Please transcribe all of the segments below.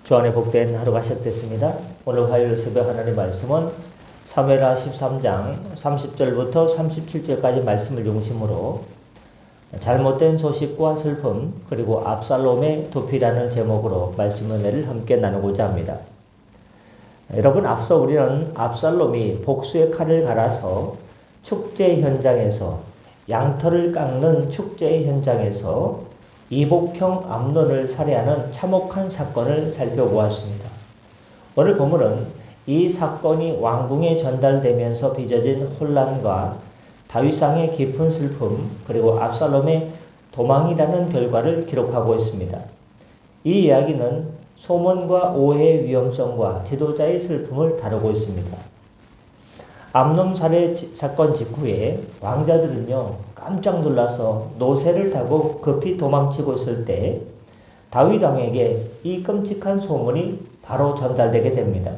주 안에 복된 하루가 시작됐습니다. 오늘 화요일 새벽 하나님의 말씀은 사무엘하 13장 30절부터 37절까지 말씀을 중심으로 잘못된 소식과 슬픔 그리고 압살롬의 도피라는 제목으로 말씀 은혜를 함께 나누고자 합니다. 여러분, 앞서 우리는 압살롬이 복수의 칼을 갈아서 축제 현장에서 양털을 깎는 축제 현장에서 이복형 암논을 살해하는 참혹한 사건을 살펴보았습니다. 오늘 본문은 이 사건이 왕궁에 전달되면서 빚어진 혼란과 다윗왕의 깊은 슬픔 그리고 압살롬의 도망이라는 결과를 기록하고 있습니다. 이 이야기는 소문과 오해의 위험성과 지도자의 슬픔을 다루고 있습니다. 암논 살해 사건 직후에 왕자들은요 깜짝 놀라서 노새를 타고 급히 도망치고 있을 때 다윗 왕에게 이 끔찍한 소문이 바로 전달되게 됩니다.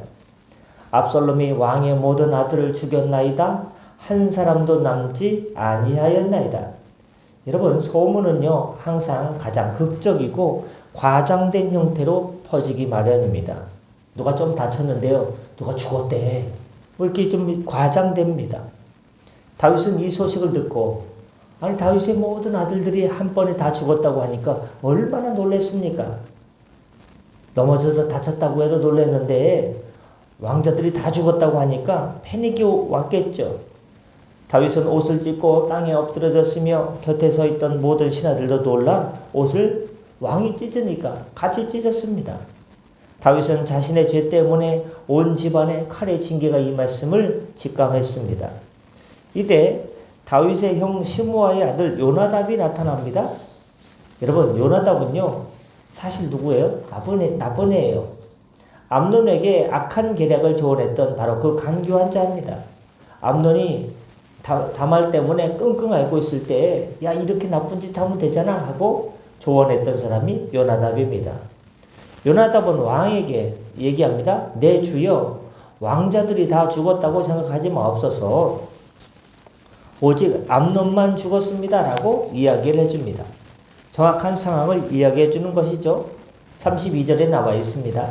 압살롬이 왕의 모든 아들을 죽였나이다. 한 사람도 남지 아니하였나이다. 여러분, 소문은요 항상 가장 극적이고 과장된 형태로 퍼지기 마련입니다. 누가 좀 다쳤는데요, 누가 죽었대, 뭐 이렇게 좀 과장됩니다. 다윗은 이 소식을 듣고 다윗의 모든 아들들이 한 번에 다 죽었다고 하니까 얼마나 놀랐습니까? 넘어져서 다쳤다고 해도 놀랐는데 왕자들이 다 죽었다고 하니까 패닉이 왔겠죠. 다윗은 옷을 찢고 땅에 엎드려졌으며 곁에 서 있던 모든 신하들도 놀라 옷을 왕이 찢으니까 같이 찢었습니다. 다윗은 자신의 죄 때문에 온 집안에 칼의 징계가 임했음을 직감했습니다. 이때 다윗의 형 시므아의 아들 요나답이 나타납니다. 여러분, 요나답은요 사실 누구예요? 나쁜 애예요. 암논에게 악한 계략을 조언했던 바로 그 간교한 자입니다. 암논이 다말 때문에 끙끙 앓고 있을 때 야, 이렇게 나쁜 짓 하면 되잖아 하고 조언했던 사람이 요나답입니다. 요나답은 왕에게 얘기합니다. 내 주여, 왕자들이 다 죽었다고 생각하지 마옵소서. 오직 암논만 죽었습니다 라고 이야기를 해줍니다. 정확한 상황을 이야기해 주는 것이죠. 32절에 나와 있습니다.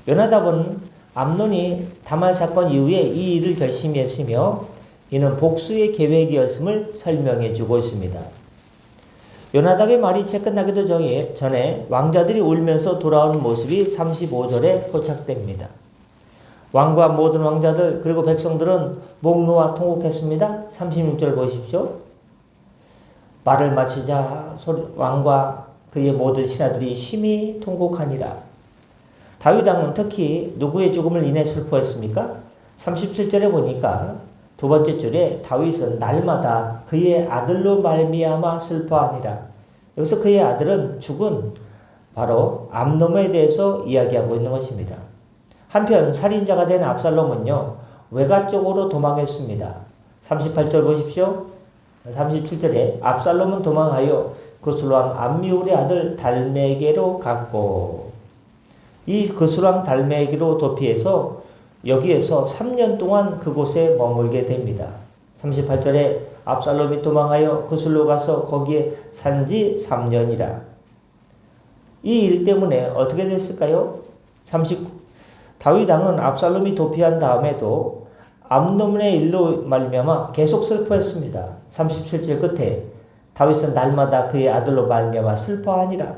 요나답은 암논이 다말 사건 이후에 이 일을 결심했으며 이는 복수의 계획이었음을 설명해 주고 있습니다. 요나답의 말이 채 끝나기도 전에 왕자들이 울면서 돌아오는 모습이 35절에 포착됩니다. 왕과 모든 왕자들 그리고 백성들은 목 놓아 통곡했습니다. 36절 보십시오. 말을 마치자 왕과 그의 모든 신하들이 심히 통곡하니라. 다윗 왕은 특히 누구의 죽음을 인해 슬퍼했습니까? 37절에 보니까 두 번째 줄에 다윗은 날마다 그의 아들로 말미암아 슬퍼하니라. 여기서 그의 아들은 죽은 바로 암논에 대해서 이야기하고 있는 것입니다. 한편 살인자가 된 압살롬은요 외가 쪽으로 도망했습니다. 38절 보십시오. 37절에 압살롬은 도망하여 그술왕 암미울의 아들 달메게로 갔고, 이 그술왕 달메게로 도피해서 여기에서 3년 동안 그곳에 머물게 됩니다. 38절에 압살롬이 도망하여 그술로 가서 거기에 산지 3년이라. 이 일 때문에 어떻게 됐을까요? 다윗 왕은 압살롬이 도피한 다음에도 암논의 일로 말미암아 계속 슬퍼했습니다. 37절 끝에 다윗은 날마다 그의 아들로 말미암아 슬퍼하니라.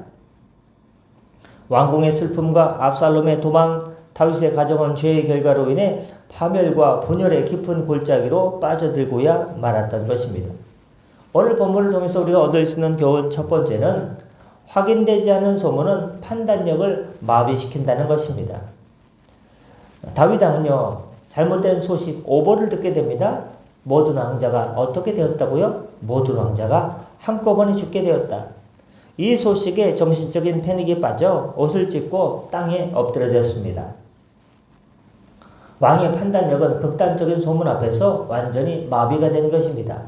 왕궁의 슬픔과 압살롬의 도망, 다윗의 가정은 죄의 결과로 인해 파멸과 분열의 깊은 골짜기로 빠져들고야 말았던 것입니다. 오늘 본문을 통해서 우리가 얻을 수 있는 교훈 첫 번째는 확인되지 않은 소문은 판단력을 마비시킨다는 것입니다. 다윗 왕은요 잘못된 소식 오보를 듣게 됩니다. 모든 왕자가 어떻게 되었다고요? 모든 왕자가 한꺼번에 죽게 되었다. 이 소식에 정신적인 패닉에 빠져 옷을 찢고 땅에 엎드려졌습니다. 왕의 판단력은 극단적인 소문 앞에서 완전히 마비가 된 것입니다.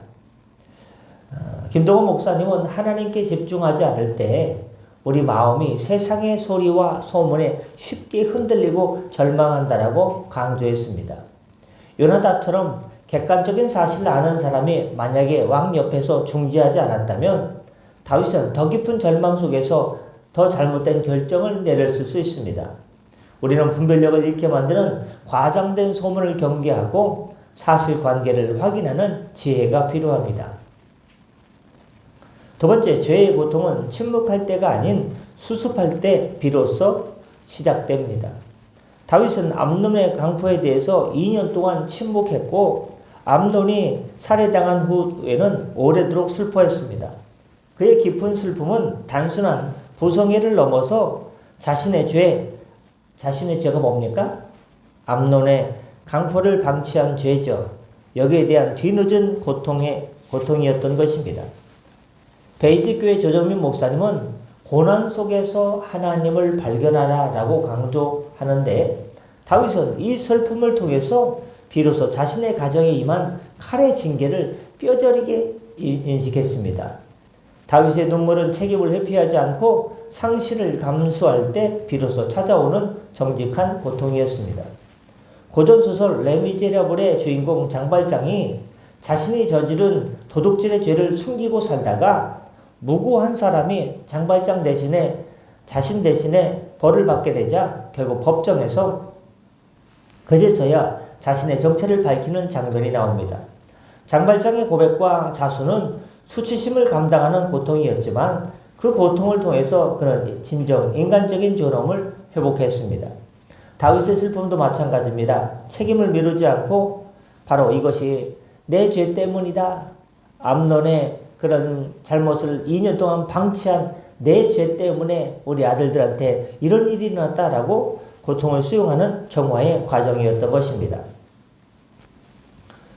김동원 목사님은 하나님께 집중하지 않을 때 우리 마음이 세상의 소리와 소문에 쉽게 흔들리고 절망한다라고 강조했습니다. 요나답처럼 객관적인 사실을 아는 사람이 만약에 왕 옆에서 중지하지 않았다면 다윗은 더 깊은 절망 속에서 더 잘못된 결정을 내렸을 수 있습니다. 우리는 분별력을 잃게 만드는 과장된 소문을 경계하고 사실관계를 확인하는 지혜가 필요합니다. 두 번째, 죄의 고통은 침묵할 때가 아닌 수습할 때 비로소 시작됩니다. 다윗은 암논의 강포에 대해서 2년 동안 침묵했고 암논이 살해당한 후에는 오래도록 슬퍼했습니다. 그의 깊은 슬픔은 단순한 부성애를 넘어서 자신의 죄가 뭡니까? 암논의 강포를 방치한 죄죠. 여기에 대한 뒤늦은 고통이었던 것입니다. 베이직교회 조정민 목사님은 고난 속에서 하나님을 발견하라 라고 강조하는데 다윗은 이 슬픔을 통해서 비로소 자신의 가정에 임한 칼의 징계를 뼈저리게 인식했습니다. 다윗의 눈물은 책임을 회피하지 않고 상실을 감수할 때 비로소 찾아오는 정직한 고통이었습니다. 고전소설 레미제라블의 주인공 장발장이 자신이 저지른 도둑질의 죄를 숨기고 살다가 무고한 사람이 장발장 대신에 자신 대신에 벌을 받게 되자 결국 법정에서 그제서야 자신의 정체를 밝히는 장면이 나옵니다. 장발장의 고백과 자수는 수치심을 감당하는 고통이었지만 그 고통을 통해서 그는 진정 인간적인 존엄을 회복했습니다. 다윗의 슬픔도 마찬가지입니다. 책임을 미루지 않고 바로 이것이 내 죄 때문이다. 암논의 그런 잘못을 2년 동안 방치한 내 죄 때문에 우리 아들들한테 이런 일이 일어났다라고 고통을 수용하는 정화의 과정이었던 것입니다.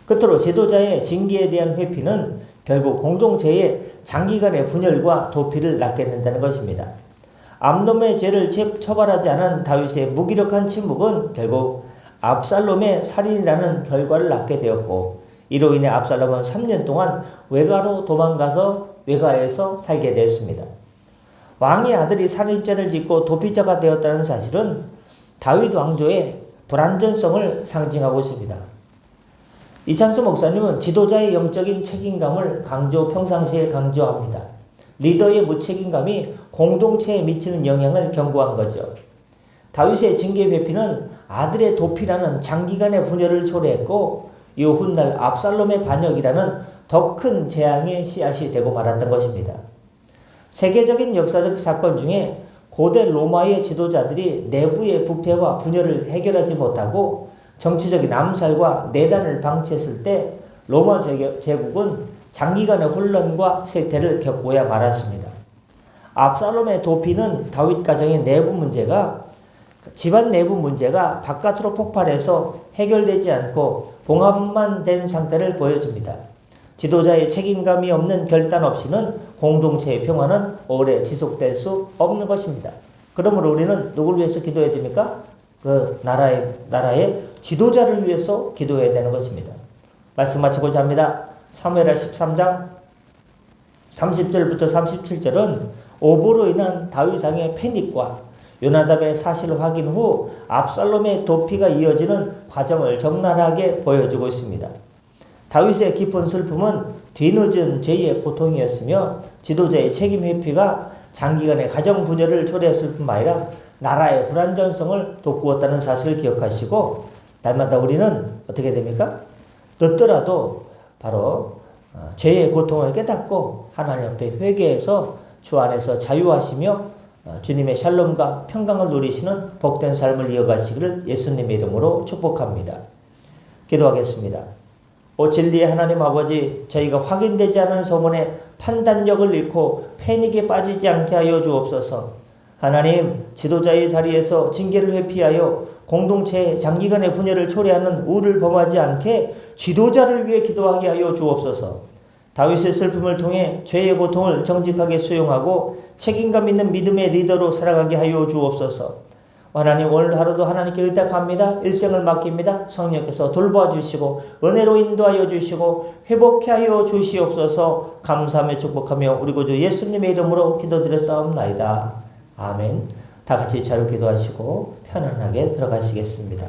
끝으로 지도자의 징계에 대한 회피는 결국 공동체의 장기간의 분열과 도피를 낳게 된다는 것입니다. 암논의 죄를 처벌하지 않은 다윗의 무기력한 침묵은 결국 압살롬의 살인이라는 결과를 낳게 되었고 이로 인해 압살롬은 3년 동안 외가로 도망가서 외가에서 살게 되었습니다. 왕의 아들이 살인죄를 짓고 도피자가 되었다는 사실은 다윗 왕조의 불완전성을 상징하고 있습니다. 이창수 목사님은 지도자의 영적인 책임감을 평상시에 강조합니다. 리더의 무책임감이 공동체에 미치는 영향을 경고한 거죠. 다윗의 징계 회피는 아들의 도피라는 장기간의 분열을 초래했고 이후 훗날 압살롬의 반역이라는 더 큰 재앙의 씨앗이 되고 말았던 것입니다. 세계적인 역사적 사건 중에 고대 로마의 지도자들이 내부의 부패와 분열을 해결하지 못하고 정치적인 암살과 내란을 방치했을 때 로마 제국은 장기간의 혼란과 쇠퇴를 겪고야 말았습니다. 압살롬의 도피는 다윗 가정의 내부 문제가 집안 내부 문제가 바깥으로 폭발해서 해결되지 않고 봉합만 된 상태를 보여줍니다. 지도자의 책임감이 없는 결단 없이는 공동체의 평화는 오래 지속될 수 없는 것입니다. 그러므로 우리는 누구를 위해서 기도해야 됩니까? 그 나라의 지도자를 위해서 기도해야 되는 것입니다. 말씀 마치고자 합니다. 사무엘하 13장 30절부터 37절은 오보로 인한 다윗 왕의 패닉과 요나답의 사실 확인 후 압살롬의 도피가 이어지는 과정을 적나라하게 보여주고 있습니다. 다윗의 깊은 슬픔은 뒤늦은 죄의 고통이었으며 지도자의 책임 회피가 장기간의 가정 분열을 초래했을 뿐만 아니라 나라의 불안전성을 돋구었다는 사실을 기억하시고 날마다 우리는 어떻게 됩니까? 늦더라도 바로 죄의 고통을 깨닫고 하나님 앞에 회개해서 주 안에서 자유하시며 주님의 샬롬과 평강을 누리시는 복된 삶을 이어가시기를 예수님의 이름으로 축복합니다. 기도하겠습니다. 오 진리의 하나님 아버지, 저희가 확인되지 않은 소문에 판단력을 잃고 패닉에 빠지지 않게 하여 주옵소서. 하나님, 지도자의 자리에서 징계를 회피하여 공동체의 장기간의 분열을 초래하는 우를 범하지 않게 지도자를 위해 기도하게 하여 주옵소서. 다윗의 슬픔을 통해 죄의 고통을 정직하게 수용하고 책임감 있는 믿음의 리더로 살아가게 하여 주옵소서. 하나님, 오늘 하루도 하나님께 의탁합니다. 일생을 맡깁니다. 성령께서 돌보아 주시고 은혜로 인도하여 주시고 회복케 하여 주시옵소서. 감사하며 축복하며 우리 구주 예수님의 이름으로 기도드렸사옵나이다. 아멘. 다 같이 자로 기도하시고 편안하게 들어가시겠습니다.